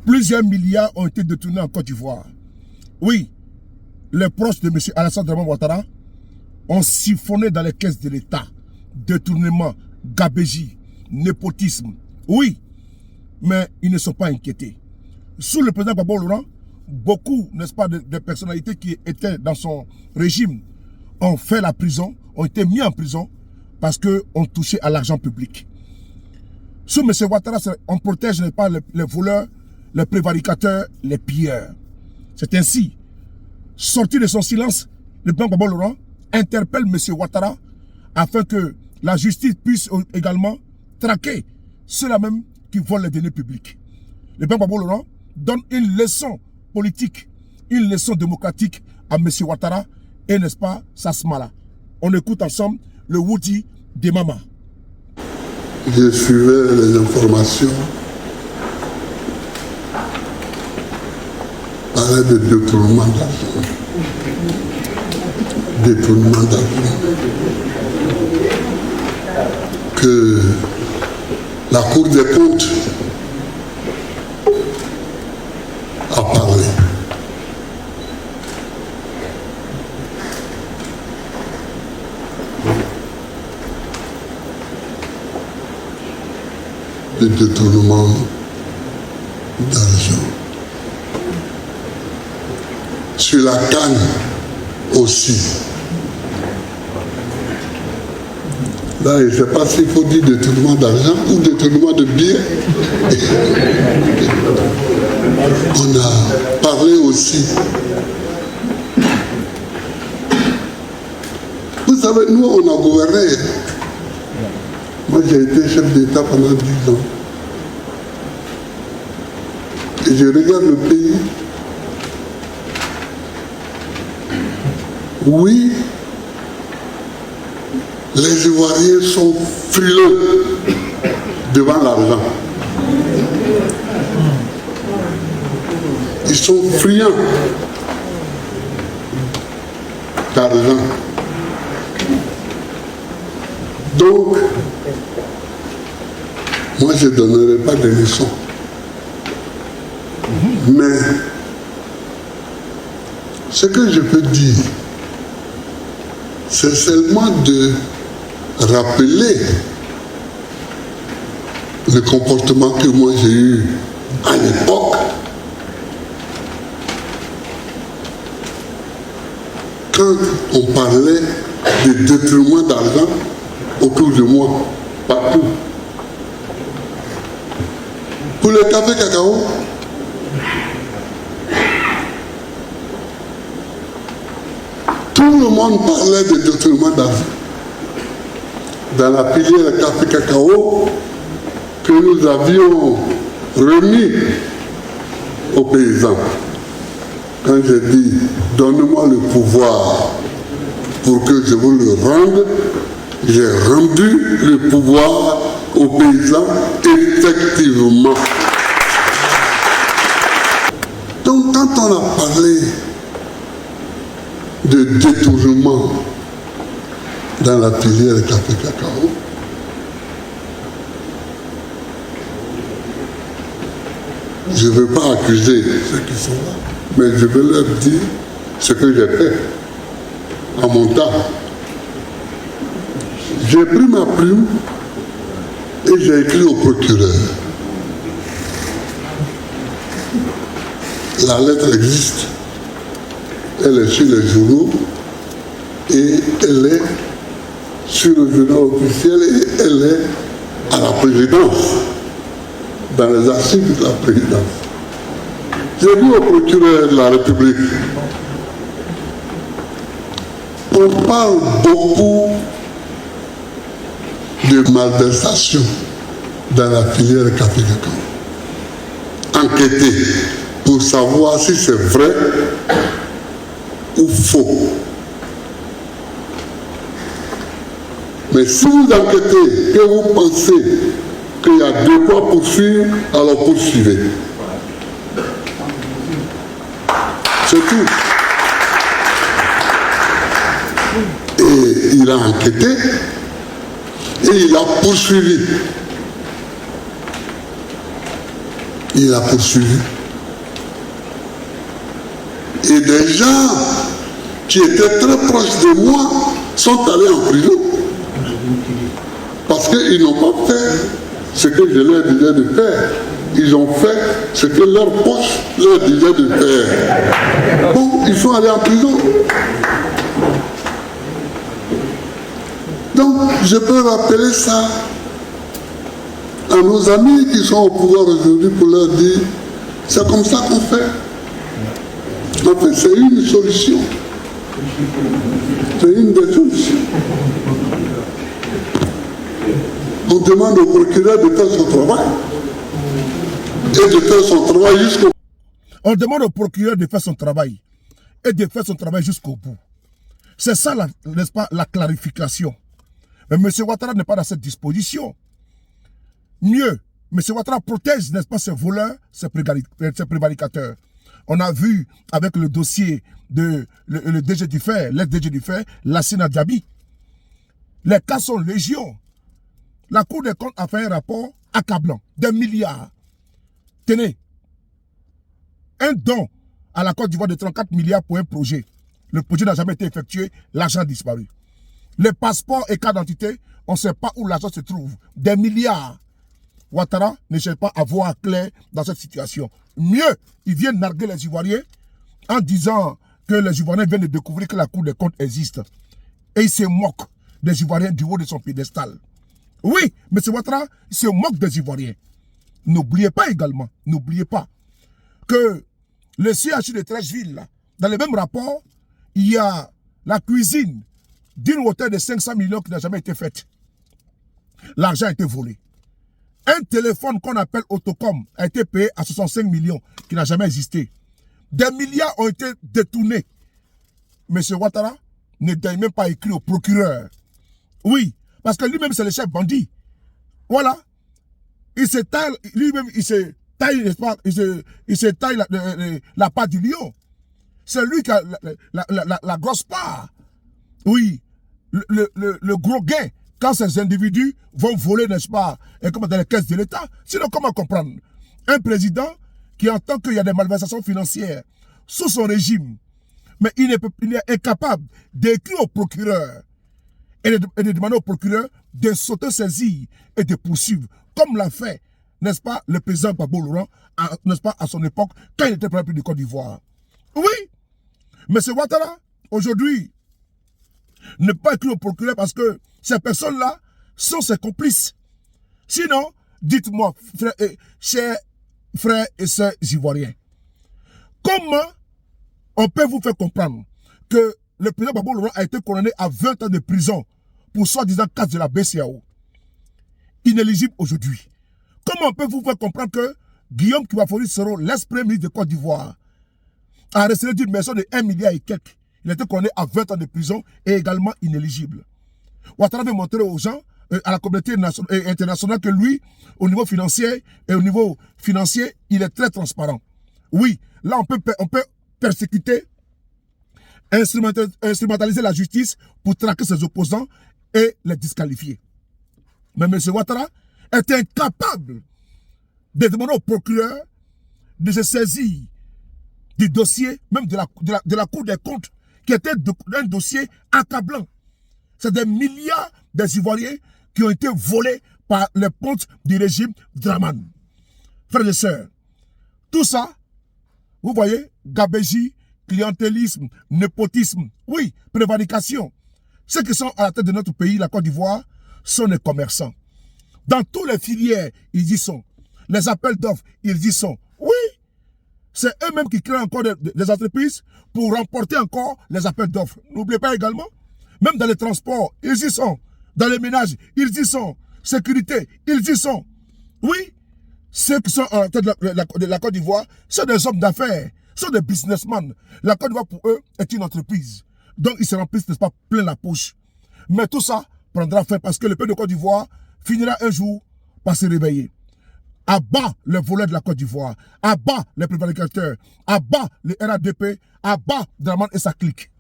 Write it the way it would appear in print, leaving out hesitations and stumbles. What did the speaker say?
Plusieurs milliards ont été détournés en Côte d'Ivoire. Oui, les proches de M. Alassane Dramane Ouattara ont siphonné dans les caisses de l'État. Détournement, gabégie, népotisme. Oui, mais ils ne sont pas inquiétés. Sous le président Gbagbo Laurent, beaucoup, n'est-ce pas, de personnalités qui étaient dans son régime ont fait la prison, ont été mis en prison parce qu'on touchait à l'argent public. Sous M. Ouattara, on protège, n'est-ce pas, les voleurs, les prévaricateurs, les pilleurs. C'est ainsi, sorti de son silence, le président Gbagbo Laurent interpelle M. Ouattara afin que la justice puisse également traquer ceux-là même qui volent les deniers publics. Le président Gbagbo Laurent donne une leçon politique, une leçon démocratique à M. Ouattara et, n'est-ce pas, Sasmala. On écoute ensemble le Woody des Mama. Je suivais les informations, parlait de détournement d'argent. Détournement d'argent. Que la Cour des comptes a parlé. De détournement d'argent. Sur la canne aussi. Là, je ne sais pas s'il faut dire détournement d'argent ou détournement de billets. On a parlé aussi. Vous savez, nous, on a gouverné. Moi, j'ai été chef d'État pendant 10 ans. Et je regarde le pays. Oui, les Ivoiriens sont frileux devant l'argent. Ils sont friands d'argent. Donc, moi, je ne donnerai pas de leçons. Mais, ce que je peux dire, c'est seulement de rappeler le comportement que moi j'ai eu à l'époque, quand on parlait de détournement d'argent autour de moi, partout. Pour le café cacao, tout le monde parlait de détournement d'argent. Dans la filière café cacao que nous avions remis aux paysans. Quand j'ai dit, donne-moi le pouvoir pour que je vous le rende, j'ai rendu le pouvoir aux paysans effectivement. Donc quand on a parlé de détournement dans la filière café cacao, je ne veux pas accuser ceux qui sont là, mais je veux leur dire ce que j'ai fait à mon temps. J'ai pris ma plume et j'ai écrit au procureur. La lettre existe, elle est sur les journaux et elle est sur le journal officiel et elle est à la présidence, dans les archives de la présidence. J'ai dit au procureur de la République, on parle beaucoup de malversation dans la filière café cacao. Enquêter pour savoir si c'est vrai ou faux. Mais si vous enquêtez, que vous pensez qu'il y a de quoi poursuivre, alors poursuivez. C'est tout. Et il a enquêté et il a poursuivi. il a poursuivi. Et des gens qui étaient très proches de moi sont allés en prison. Parce qu'ils n'ont pas fait ce que je leur disais de faire. Ils ont fait ce que leur poche leur disait de faire. Bon, ils sont allés en prison. Donc, je peux rappeler ça à nos amis qui sont au pouvoir aujourd'hui pour leur dire, c'est comme ça qu'on fait. En fait, c'est une solution. C'est une des solutions. On demande au procureur de faire son travail. Et de faire son travail jusqu'au bout. On demande au procureur de faire son travail. Et de faire son travail jusqu'au bout. C'est ça, n'est-ce pas, la clarification. Mais M. Ouattara n'est pas dans cette disposition. Mieux, M. Ouattara protège, n'est-ce pas, ses voleurs, ses prévaricateurs. On a vu avec le dossier de le DG du Fer, l'ex-DG du Fer, Lassina Diaby. Les cas sont légion. La Cour des comptes a fait un rapport accablant, des milliards. Tenez, un don à la Côte d'Ivoire de 34 milliards pour un projet. Le projet n'a jamais été effectué, l'argent a disparu. Les passeports et cartes d'identité, on ne sait pas où l'argent se trouve. Des milliards. Ouattara ne cherche pas à voir clair dans cette situation. Mieux, il vient narguer les Ivoiriens en disant que les Ivoiriens viennent de découvrir que la Cour des comptes existe. Et il se moque des Ivoiriens du haut de son piédestal. Oui, M. Ouattara se moque des Ivoiriens. N'oubliez pas également, n'oubliez pas que le CHU de Trècheville, dans le même rapport, il y a la cuisine d'une hauteur de 500 millions qui n'a jamais été faite. L'argent a été volé. Un téléphone qu'on appelle Autocom a été payé à 65 millions qui n'a jamais existé. Des milliards ont été détournés. M. Ouattara ne doit même pas écrire au procureur. Oui, parce que lui-même c'est le chef bandit. Voilà. Il se taille, lui-même il se taille, n'est-ce pas, il se taille la part du lion. C'est lui qui a la grosse part. Oui, le gros gain, quand ces individus vont voler, n'est-ce pas, et comme dans les caisses de l'État. Sinon, comment comprendre? Un président qui entend qu'il y a des malversations financières sous son régime, mais il est incapable d'écrire au procureur et de demander au procureur de s'auto-saisir et de poursuivre, comme l'a fait, n'est-ce pas, le président Gbagbo Laurent, n'est-ce pas, à son époque, quand il était Premier ministre du Côte d'Ivoire. Oui, M. Ouattara, aujourd'hui, ne pas écrire au procureur parce que ces personnes-là sont ses complices. Sinon, dites-moi, chers frères et sœurs ivoiriens, comment on peut vous faire comprendre que le président Gbagbo Laurent a été condamné à 20 ans de prison pour soi-disant casse de la BCAO, inéligible aujourd'hui? Comment on peut vous faire comprendre que Guillaume Kibafori Soro, l'ex-premier ministre de Côte d'Ivoire, a reçu d'une maison de 1 milliard et quelques? Il a été condamné à 20 ans de prison et également inéligible. Ouattara veut montrer aux gens, à la communauté internationale, que lui, au niveau financier, il est très transparent. Oui, là on peut persécuter, instrumentaliser la justice pour traquer ses opposants et les disqualifier. Mais M. Ouattara est incapable de demander au procureur de se saisir du dossier, même de la Cour des comptes, qui était un dossier accablant. C'est des milliards des Ivoiriens qui ont été volés par les pontes du régime Draman. Frères et sœurs, tout ça, vous voyez, gabégie, clientélisme, népotisme, oui, prévarication. Ceux qui sont à la tête de notre pays, la Côte d'Ivoire, sont des commerçants. Dans toutes les filières, ils y sont. Les appels d'offres, ils y sont. Oui, c'est eux-mêmes qui créent encore des entreprises pour remporter encore les appels d'offres. N'oubliez pas également, même dans les transports, ils y sont. Dans les ménages, ils y sont. Sécurité, ils y sont. Oui, ceux qui sont à la tête de la Côte d'Ivoire sont des hommes d'affaires, sont des businessmen. La Côte d'Ivoire, pour eux, est une entreprise. Donc, ils se remplissent, n'est-ce pas, plein la poche. Mais tout ça prendra fin parce que le peuple de Côte d'Ivoire finira un jour par se réveiller. À bas les voleurs de la Côte d'Ivoire, à bas les prévaricateurs, à bas les RADP, à bas Draman et sa clique.